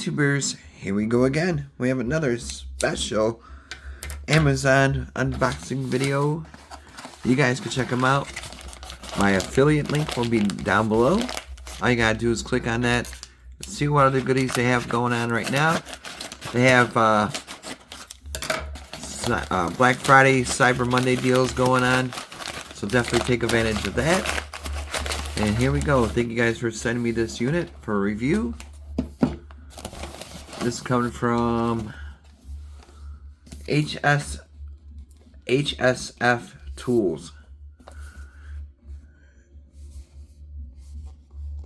YouTubers, here we go again. We have another special Amazon unboxing video. You guys can check them out. My affiliate link will be down below. All you gotta do is click on that. See what other goodies they have going on right now. They have Black Friday, Cyber Monday deals going on. So definitely take advantage of that. And here we go. Thank you guys for sending me this unit for a review. This is coming from HSftools.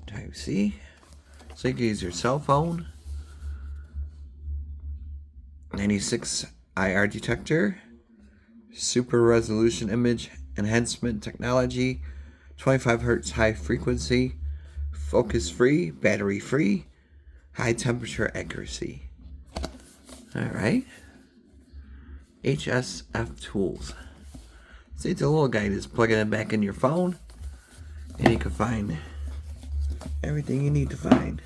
Type C. So you can use your cell phone. 96 IR detector. Super resolution image enhancement technology. 25 Hz high frequency. Focus free. Battery free. High temperature accuracy. Alright. HSftools. See, it's a little guy that's plugging it back in your phone. And you can find everything you need to find.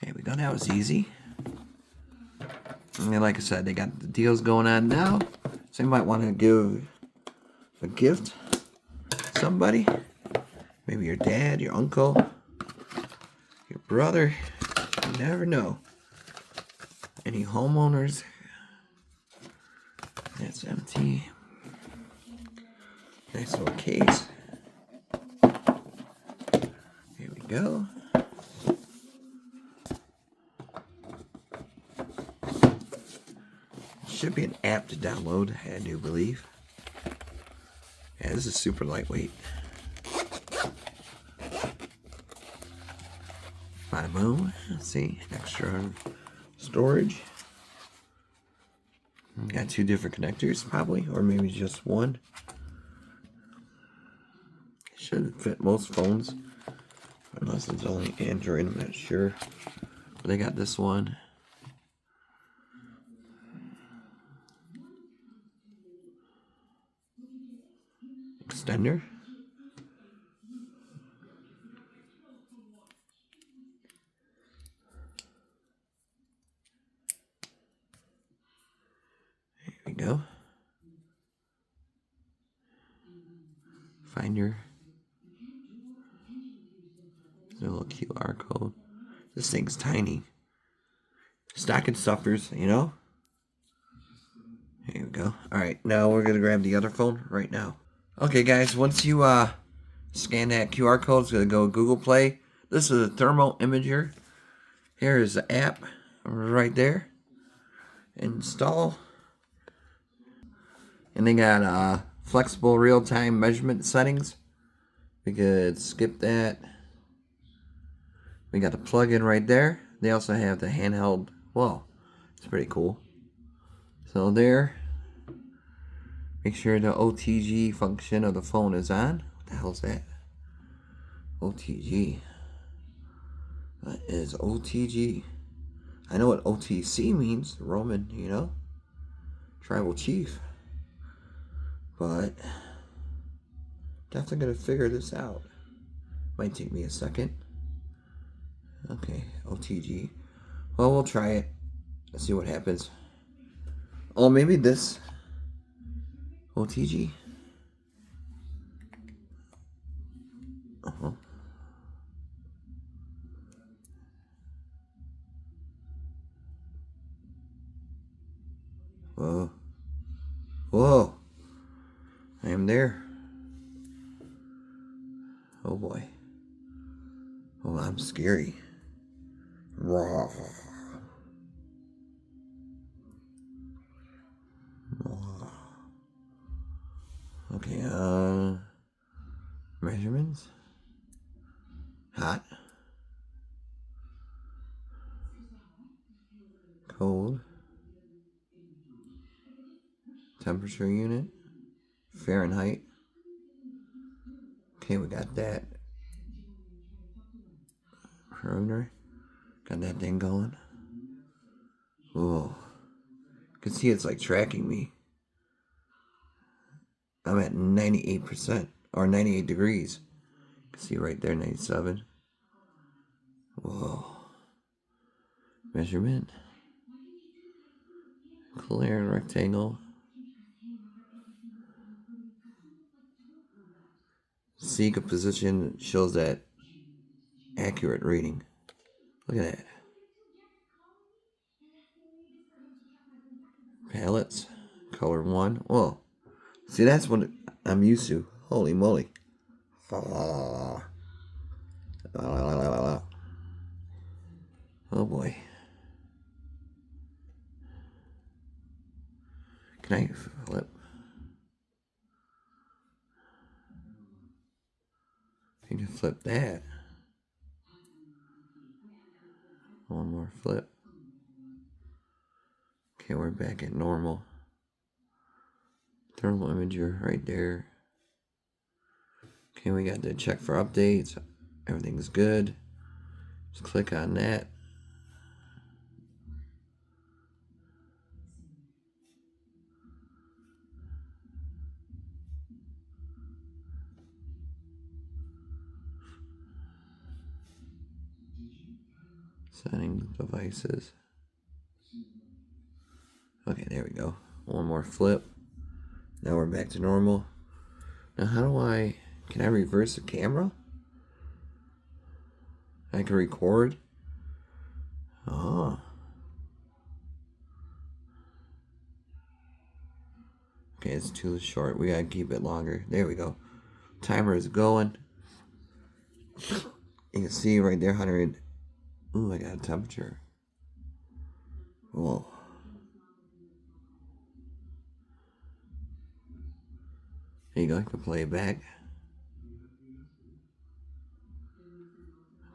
Here we go. That was easy. And like I said, they got the deals going on now. So you might want to give a gift to somebody. Maybe your dad, your uncle, your brother. You never know. Any homeowners? That's empty. Nice little case. Here we go. Should be an app to download, I do believe. Yeah, this is super lightweight. Bada boom. Let's see. Extra storage. Got two different connectors, probably, or maybe just one. Should fit most phones, unless it's only Android. I'm not sure. But they got this one. Extender. Here we go. Finder. There's a little QR code. This thing's tiny. Stocking stuffers, you know? Here we go. Alright, now we're going to grab the other phone right now. Okay, guys, once you scan that QR code, it's going to go Google Play. This is a thermal imager. Here is the app right there. Install. And they got flexible real-time measurement settings. We could skip that. We got the plug-in right there. They also have the handheld. Whoa, it's pretty cool. So there. Make sure the OTG function of the phone is on. What the hell is that? OTG. What is OTG? I know what OTC means. Roman, you know. Tribal chief. But definitely gonna figure this out. Might take me a second. Okay, OTG. Well, we'll try it. Let's see what happens. Oh, maybe this OTG. Whoa. Whoa. I am there. Oh boy. Oh, I'm scary. Raw. Okay, measurements. Hot. Cold. Temperature unit. Fahrenheit. Okay, we got that. Perimeter. Got that thing going. Whoa. You can see it's like tracking me. I'm at 98% or 98 degrees. You can see right there, 97. Whoa. Measurement. Clear rectangle. Seek a position shows that accurate reading. Look at that. Palettes. Color 1. Whoa. See, that's what I'm used to. Holy moly. Oh boy. Can I flip? You can flip that. One more flip. Okay, we're back at normal. Thermal imager right there. Okay, we got to check for updates. Everything's good. Just click on that. Settings, devices. Okay, there we go. One more flip. Now we're back to normal. Now can I reverse the camera? I can record. Oh. Okay, it's too short. We gotta keep it longer. There we go. Timer is going. You can see right there, 100. Ooh, I got a temperature. Whoa. There you go. I can play it back.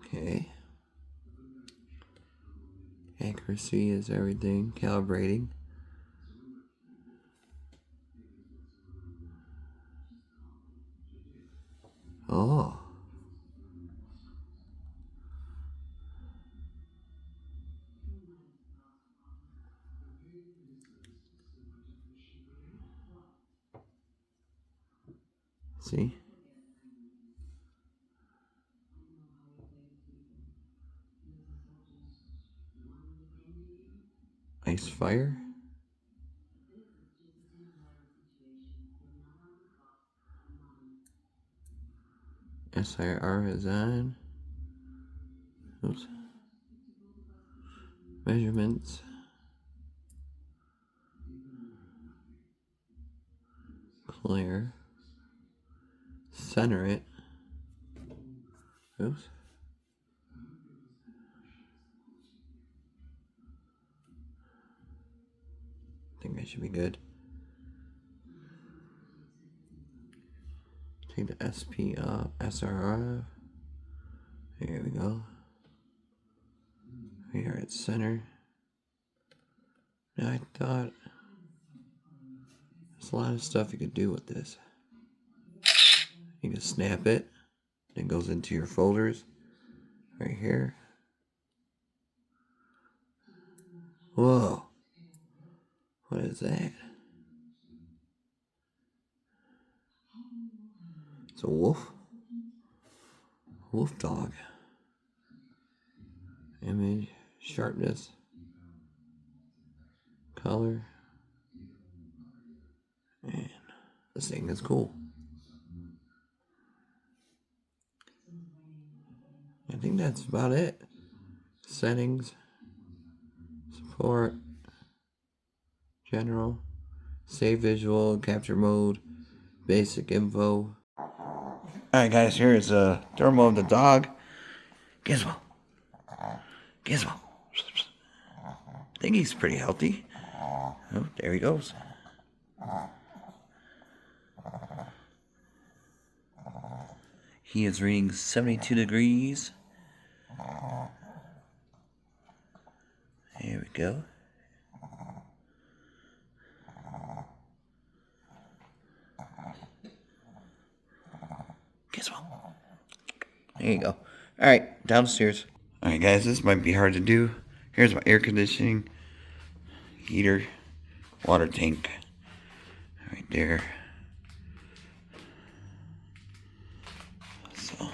Okay. Accuracy is everything. Calibrating. Oh. See? Ice fire. SIR is on. Oops. Measurements. Clear. Center it. Oops. I think that should be good. Take the SP SRR. There we go. We are at center. Now I thought there's a lot of stuff you could do with this. You can snap it. It goes into your folders. Right here. Whoa. What is that? It's a wolf. Wolf dog. Image. Sharpness. Color. Man, this thing is cool. I think that's about it. Settings. Support. General. Save visual. Capture mode. Basic info. Alright guys, here is a thermal of the dog. Gizmo. Gizmo. I think he's pretty healthy. Oh, there he goes. He is reading 72 degrees. Here we go. Gizmo. There you go. Alright, downstairs. Alright guys, this might be hard to do. Here's my air conditioning, heater, water tank. Right there. So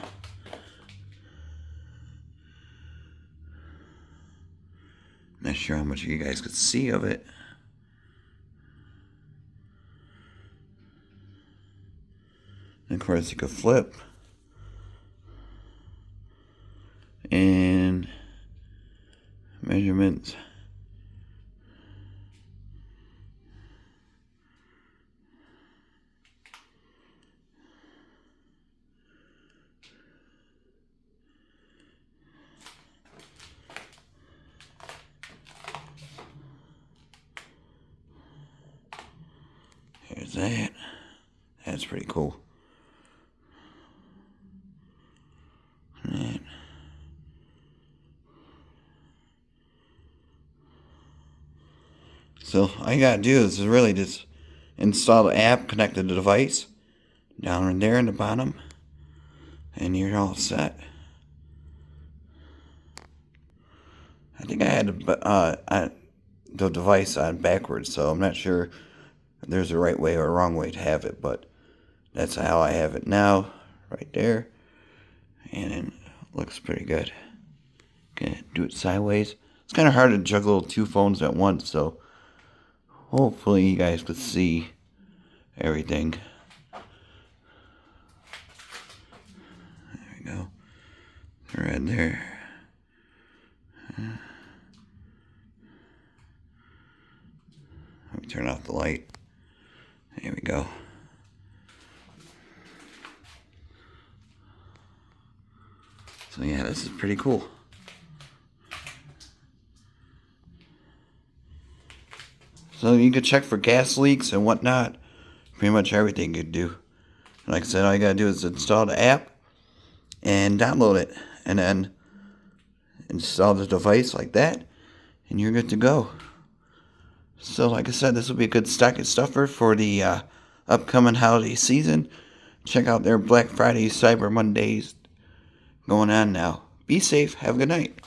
Not sure how much you guys could see of it. And of course, you could flip. And measurements. Here's that. That's pretty cool. So all you gotta do is really just install the app, connect to the device down in there in the bottom, and you're all set. I think I had the device on backwards, so I'm not sure if there's a right way or a wrong way to have it, but that's how I have it now, right there, and it looks pretty good. Okay, do it sideways. It's kind of hard to juggle two phones at once, so hopefully you guys could see everything. There we go. Right there. Let me turn off the light. There we go. So yeah, this is pretty cool. So you could check for gas leaks and whatnot. Pretty much everything you could do. Like I said, all you gotta do is install the app and download it, and then install the device like that, and you're good to go. So like I said, this will be a good stocking stuffer for the upcoming holiday season. Check out their Black Friday, Cyber Mondays going on now. Be safe. Have a good night.